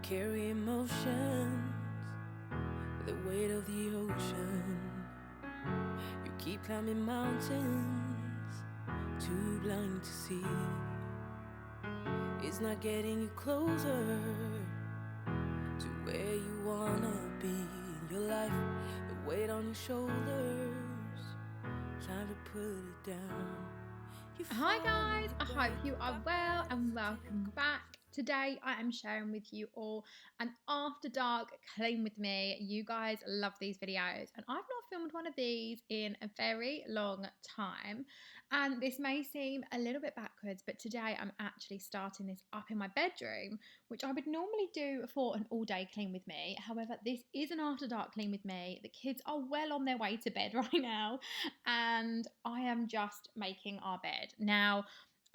carry emotions, the weight of the ocean. You keep climbing mountains, too blind to see. It's not getting you closer to where you wanna be in your life. The weight on your shoulders, time to put it down. Hi guys, I hope you are well and welcome back. Today I am sharing with you all an after dark clean with me. You guys love these videos and I've not filmed one of these in a very long time, and this may seem a little bit backwards, but today I'm actually starting this up in my bedroom, which I would normally do for an all day clean with me. However, this is an after dark clean with me. The kids are well on their way to bed right now and I am just making our bed. Now,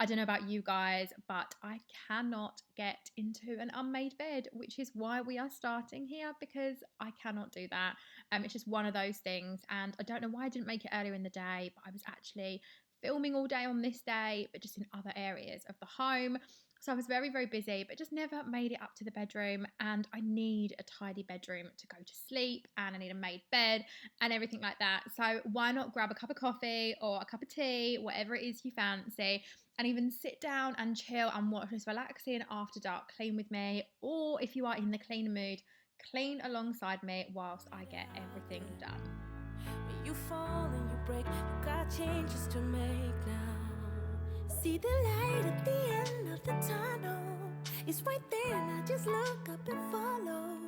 I don't know about you guys, but I cannot get into an unmade bed, which is why we are starting here, because I cannot do that. It's just one of those things, and I don't know why I didn't make it earlier in the day, but I was actually filming all day on this day, but just in other areas of the home. So I was very, very busy, but just never made it up to the bedroom, and I need a tidy bedroom to go to sleep, and I need a made bed and everything like that. So why not grab a cup of coffee or a cup of tea, whatever it is you fancy, and even sit down and chill and watch this relaxing after dark clean with me. Or if you are in the clean mood, clean alongside me whilst I get everything done. You fall and you break, you got changes to make now. See the light at the end of the tunnel, it's right there, now just look up and follow.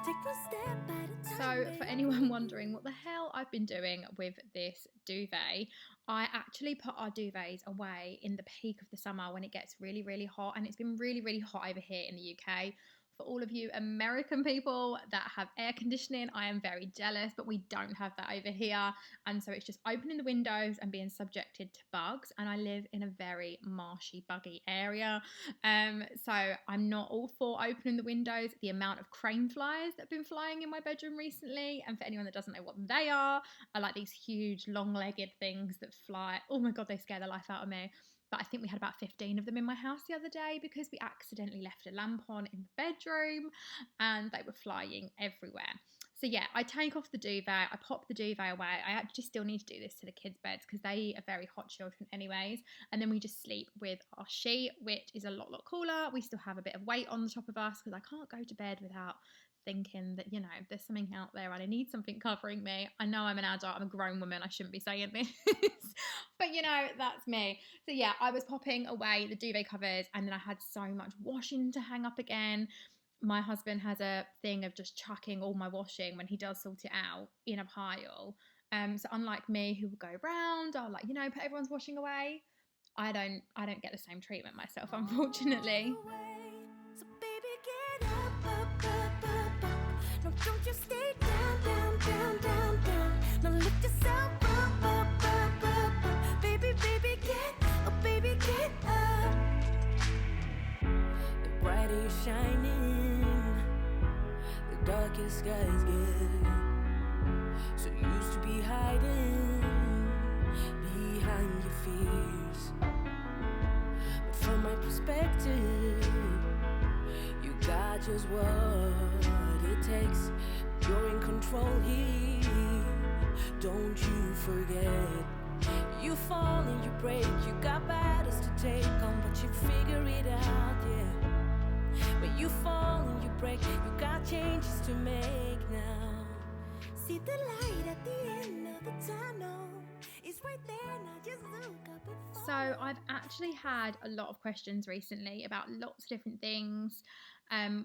Take one step at a time. So for anyone wondering what the hell I've been doing with this duvet, I actually put our duvets away in the peak of the summer when it gets really, really hot, and it's been really, really hot over here in the UK. For all of you American people that have air conditioning, I am very jealous, but we don't have that over here. And so it's just opening the windows and being subjected to bugs. And I live in a very marshy, buggy area. So I'm not all for opening the windows. The amount of crane flies that have been flying in my bedroom recently, and for anyone that doesn't know what they are like these huge long-legged things that fly. Oh my God, they scare the life out of me. But I think we had about 15 of them in my house the other day because we accidentally left a lamp on in the bedroom and they were flying everywhere. So yeah, I take off the duvet, I pop the duvet away. I actually still need to do this to the kids' beds because they are very hot children anyways. And then we just sleep with our sheet, which is a lot cooler. We still have a bit of weight on the top of us because I can't go to bed without thinking that, you know, there's something out there and I need something covering me. I know I'm an adult, I'm a grown woman, I shouldn't be saying this, but you know, that's me. So yeah, I was popping away the duvet covers and then I had so much washing to hang up again. My husband has a thing of just chucking all my washing when he does sort it out in a pile. So unlike me who will go round, I'll like, you know, put everyone's washing away. I don't get the same treatment myself, unfortunately. So baby, get up. No, don't you stay down. Now lift yourself up. Baby, get up. The brighter you're shining, the darker the skies get. So used to be hiding behind your fears, but from my perspective, you got just what it takes. You're in control here, don't you forget. You fall and you break, you got battles to take on, but you figure it out, yeah. When you fall and you break, you got changes to make now. See the light at the end of the tunnel, it's right there, now just look up and follow. So I've actually had a lot of questions recently about lots of different things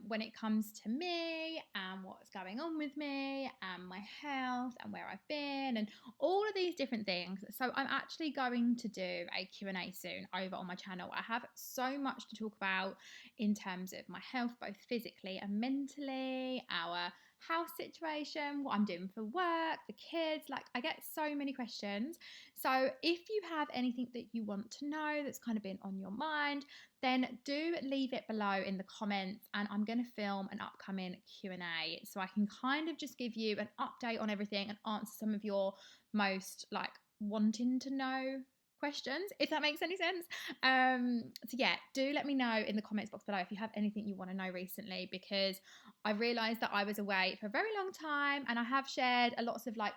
when it comes to me and what's going on with me and my health and where I've been and all of these different things. So I'm actually going to do a Q&A soon over on my channel. I have so much to talk about in terms of my health, both physically and mentally, our house situation, what I'm doing for work, the kids. Like, I get so many questions. So if you have anything that you want to know that's kind of been on your mind, then do leave it below in the comments and I'm going to film an upcoming Q&A so I can kind of just give you an update on everything and answer some of your most like wanting to know questions, if that makes any sense. So yeah, do let me know in the comments box below if you have anything you want to know recently, because I realised that I was away for a very long time, and I have shared a lots of like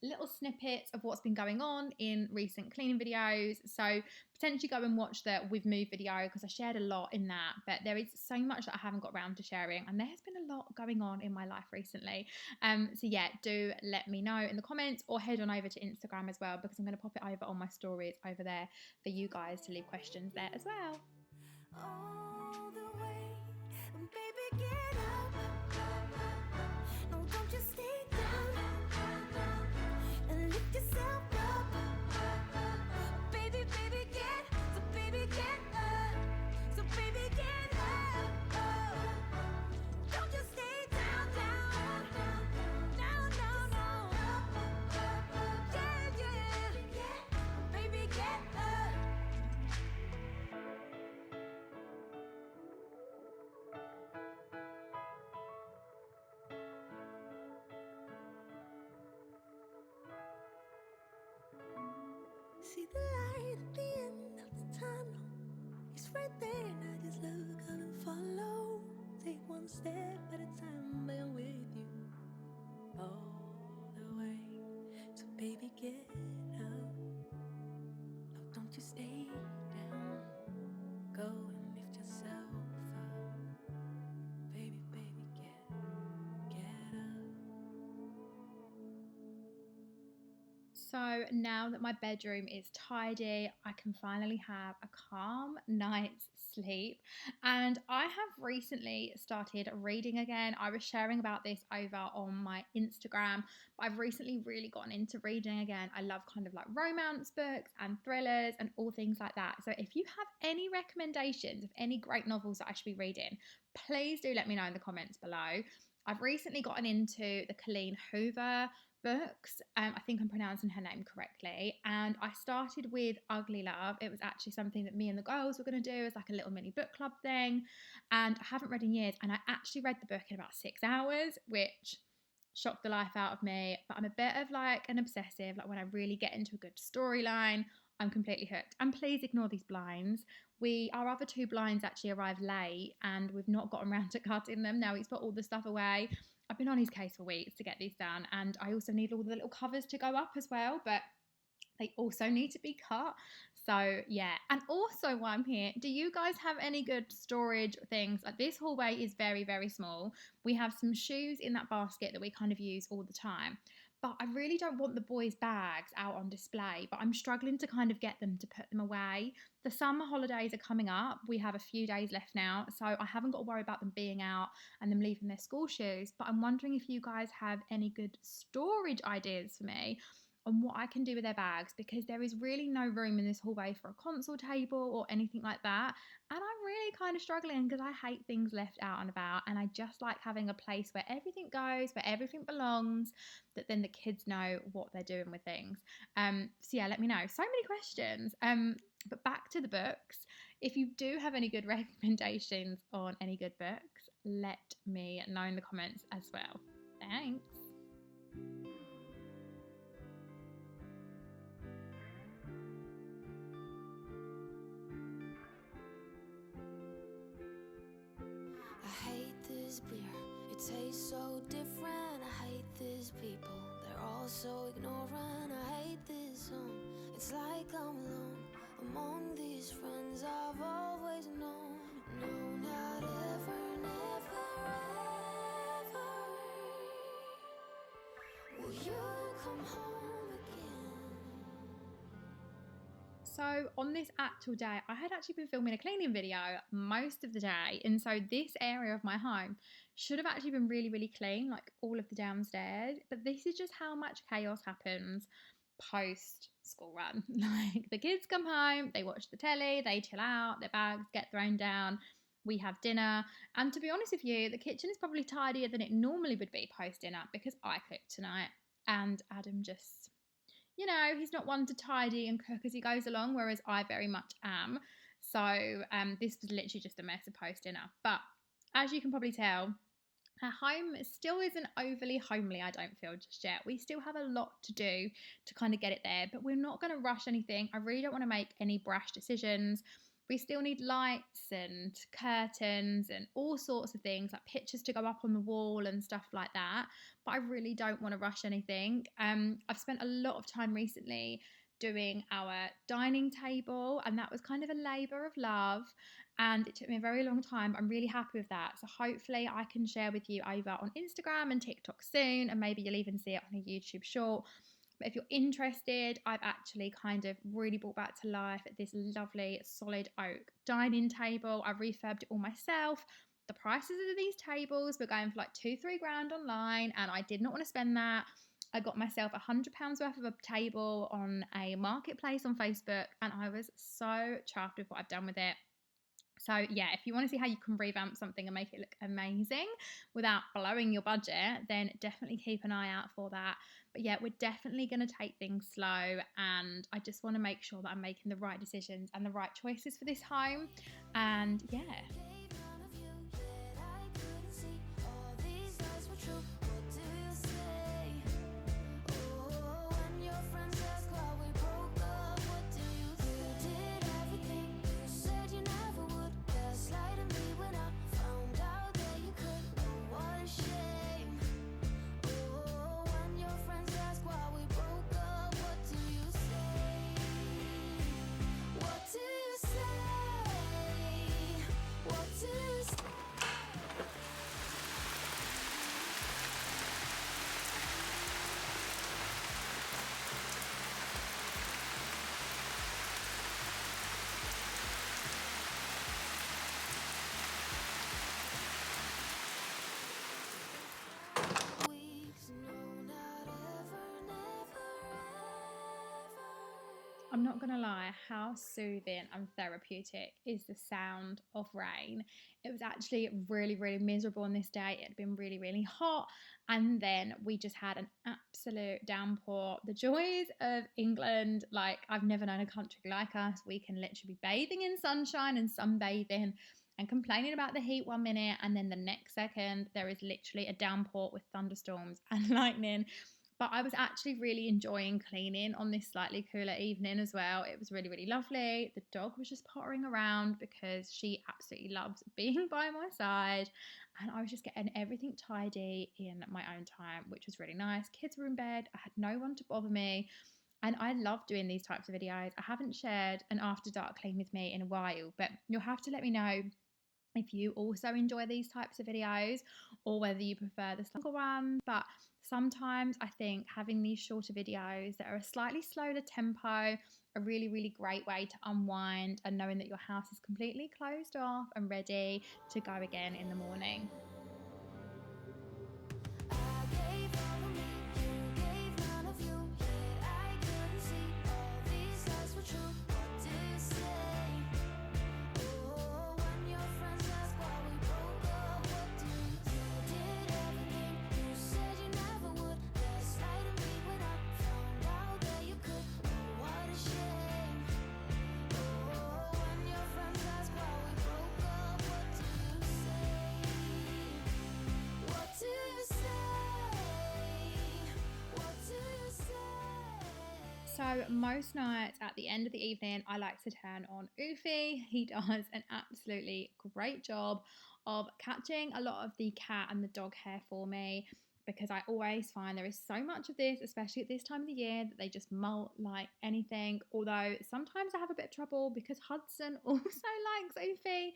little snippets of what's been going on in recent cleaning videos. So potentially go and watch the We've Moved video, because I shared a lot in that, but there is so much that I haven't got around to sharing, and there has been a lot going on in my life recently. So yeah, do let me know in the comments, or head on over to Instagram as well, because I'm going to pop it over on my stories over there for you guys to leave questions there as well. All the way, baby, get up. No, don't just stay down and lift yourself up. Baby, baby, get up. So baby, get up. Don't just stay down. No. Yeah. Baby, get up. See the light at the end of the tunnel. It's right there, and I just look up and follow. Take one step at a time, but I'm with you all the way. So baby, get up. No, don't you stay down. Go and lift yourself up. Baby, get up. So now that my bedroom is tidy, I can finally have a calm night's sleep. And I have recently started reading again. I was sharing about this over on my Instagram, but I've recently really gotten into reading again. I love kind of like romance books and thrillers and all things like that. So if you have any recommendations of any great novels that I should be reading, please do let me know in the comments below. I've recently gotten into the Colleen Hoover books. I think I'm pronouncing her name correctly. And I started with Ugly Love. It was actually something that me and the girls were going to do as like a little mini book club thing. And I haven't read in years. And I actually read the book in about 6 hours, which shocked the life out of me. But I'm a bit of like an obsessive. Like when I really get into a good storyline, I'm completely hooked. And please ignore these blinds. Our other 2 blinds actually arrived late, and we've not gotten around to cutting them. Now he's put all the stuff away. I've been on his case for weeks to get these done, and I also need all the little covers to go up as well, but they also need to be cut. So yeah, and also while I'm here, do you guys have any good storage things? Like this hallway is very, very small. We have some shoes in that basket that we kind of use all the time, but I really don't want the boys' bags out on display, but I'm struggling to kind of get them to put them away. The summer holidays are coming up. We have a few days left now, so I haven't got to worry about them being out and them leaving their school shoes, but I'm wondering if you guys have any good storage ideas for me on what I can do with their bags, because there is really no room in this hallway for a console table or anything like that. And I'm really kind of struggling because I hate things left out and about, and I just like having a place where everything goes, where everything belongs, that then the kids know what they're doing with things. So yeah, let me know. So many questions. But back to the books. If you do have any good recommendations on any good books, let me know in the comments as well. Thanks. I hate this beer, it tastes so different. I hate these people, they're all so ignorant. I hate this song, it's like I'm alone among these friends I've always known. No, not ever, never, ever will you come home again. So on this actual day, I had actually been filming a cleaning video most of the day, and so this area of my home should have actually been really, really clean, like all of the downstairs, but this is just how much chaos happens post school run. Like the kids come home, they watch the telly, they chill out, their bags get thrown down, we have dinner, and to be honest with you, the kitchen is probably tidier than it normally would be post dinner because I cooked tonight, and Adam just, you know, he's not one to tidy and cook as he goes along, whereas I very much am. So this was literally just a mess of post dinner. But as you can probably tell, Our home still isn't overly homely, I don't feel, just yet. We still have a lot to do to kind of get it there, but we're not going to rush anything. I really don't want to make any brash decisions. We still need lights and curtains and all sorts of things, like pictures to go up on the wall and stuff like that. But I really don't want to rush anything. I've spent a lot of time recently doing our dining table, and that was kind of a labour of love, and it took me a very long time. I'm really happy with that, so hopefully I can share with you over on Instagram and TikTok soon, and maybe you'll even see it on a YouTube short. But if you're interested, I've actually kind of really brought back to life this lovely solid oak dining table. I refurbed it all myself. The prices of these tables were going for like £2-3 online, and I did not want to spend that. I got myself £100 worth of a table on a marketplace on Facebook, and I was so chuffed with what I've done with it. So yeah, if you want to see how you can revamp something and make it look amazing without blowing your budget, then definitely keep an eye out for that. But yeah, we're definitely going to take things slow, and I just want to make sure that I'm making the right decisions and the right choices for this home. And yeah. I'm not going to lie, how soothing and therapeutic is the sound of rain. It was actually really, really miserable on this day. It had been really, really hot, and then we just had an absolute downpour. The joys of England, like I've never known a country like us. We can literally be bathing in sunshine and sunbathing and complaining about the heat one minute, and then the next second there is literally a downpour with thunderstorms and lightning. But I was actually really enjoying cleaning on this slightly cooler evening as well. It was really, really lovely. The dog was just pottering around because she absolutely loves being by my side. And I was just getting everything tidy in my own time, which was really nice. Kids were in bed. I had no one to bother me. And I love doing these types of videos. I haven't shared an after dark clean with me in a while, but you'll have to let me know if you also enjoy these types of videos or whether you prefer the longer ones. But sometimes I think having these shorter videos that are a slightly slower tempo, a really, really great way to unwind, and knowing that your house is completely closed off and ready to go again in the morning. So most nights at the end of the evening, I like to turn on Oofy. He does an absolutely great job of catching a lot of the cat and the dog hair for me, because I always find there is so much of this, especially at this time of the year, that they just molt like anything. Although sometimes I have a bit of trouble because Hudson also likes Oofy.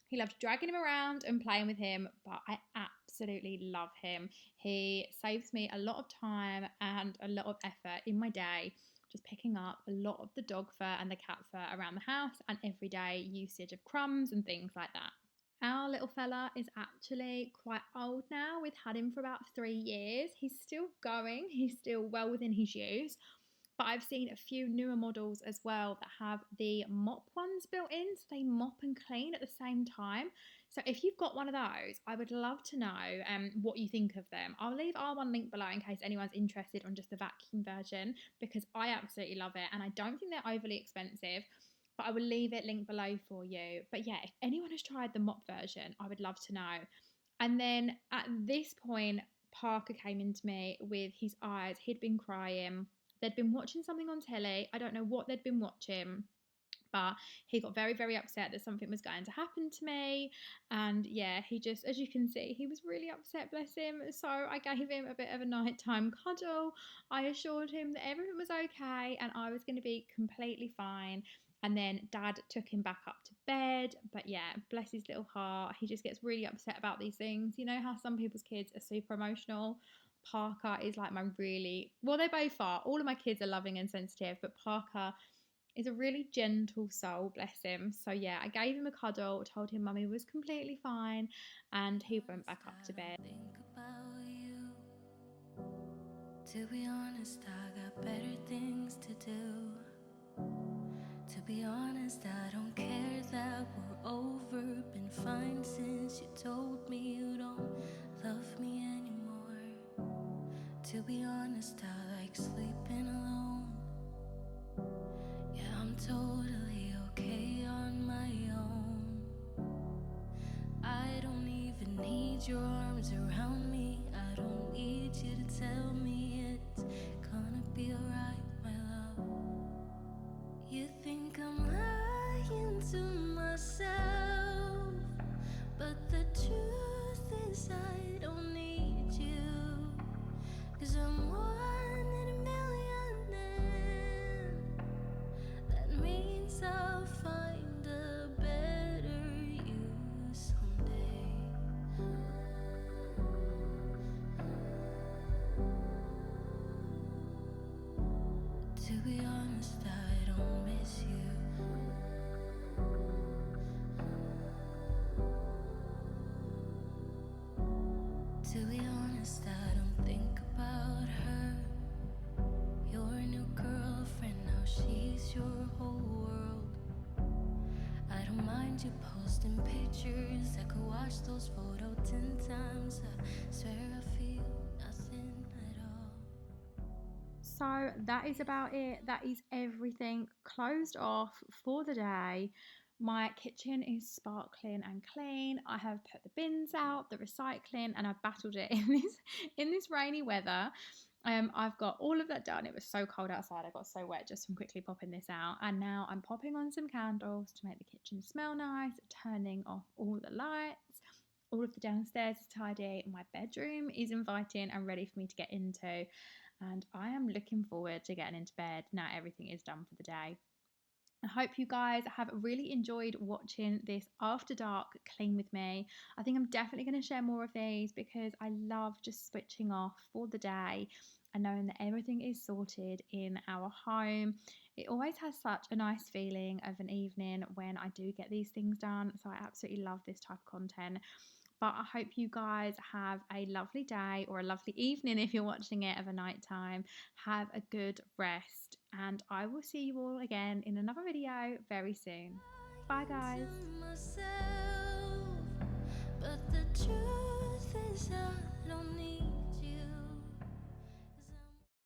He loves dragging him around and playing with him, but I absolutely love him. He saves me a lot of time and a lot of effort in my day, just picking up a lot of the dog fur and the cat fur around the house and everyday usage of crumbs and things like that. Our little fella is actually quite old now. We've had him for about 3 years. He's still going. He's still well within his use. But I've seen a few newer models as well that have the mop ones built in, so they mop and clean at the same time. So if you've got one of those, I would love to know what you think of them. I'll leave our one link below in case anyone's interested on just the vacuum version, because I absolutely love it and I don't think they're overly expensive. But I will leave it linked below for you. But yeah, if anyone has tried the mop version, I would love to know. And then at this point, Parker came into me with his eyes. He'd been crying. They'd been watching something on telly. I don't know what they'd been watching, but he got very, very upset that something was going to happen to me. And yeah, he just, as you can see, he was really upset, bless him. So I gave him a bit of a nighttime cuddle. I assured him that everything was okay and I was going to be completely fine. And then Dad took him back up to bed. But yeah, bless his little heart. He just gets really upset about these things. You know how some people's kids are super emotional? Parker is like my really, well, they both are. All of my kids are loving and sensitive, but Parker is a really gentle soul, bless him. So yeah, I gave him a cuddle, told him Mummy was completely fine, and he went back up to bed. Think about you. To be honest, I got better things to do. To be honest, I don't care that we're over. Been fine since you told me you don't love me anymore. To be honest, I like sleeping alone. Yeah, I'm totally okay on my own. I don't even need your arms around me. I don't need you to tell me it's gonna be alright, my love. You think I'm lying to myself, but the truth is I don't need you. 'Cause I'm one in a million, and that means I'll find a better you someday. To be honest, I don't miss you. To be honest, I don't think about her. Your new girlfriend, now she's your whole world. I don't mind you posting pictures. I could watch those photos 10 times. I swear I feel nothing at all. So that is about it. That is everything closed off for the day. My kitchen is sparkling and clean. I have put the bins out, the recycling, and I've battled it in this rainy weather. I've got all of that done. It was so cold outside. I got so wet just from quickly popping this out. And now I'm popping on some candles to make the kitchen smell nice, turning off all the lights. All of the downstairs is tidy. My bedroom is inviting and ready for me to get into. And I am looking forward to getting into bed now everything is done for the day. I hope you guys have really enjoyed watching this after dark clean with me. I think I'm definitely going to share more of these because I love just switching off for the day and knowing that everything is sorted in our home. It always has such a nice feeling of an evening when I do get these things done. So I absolutely love this type of content. But I hope you guys have a lovely day or a lovely evening if you're watching it of a nighttime. Have a good rest, and I will see you all again in another video very soon. Bye, guys. Myself, but the truth is I don't need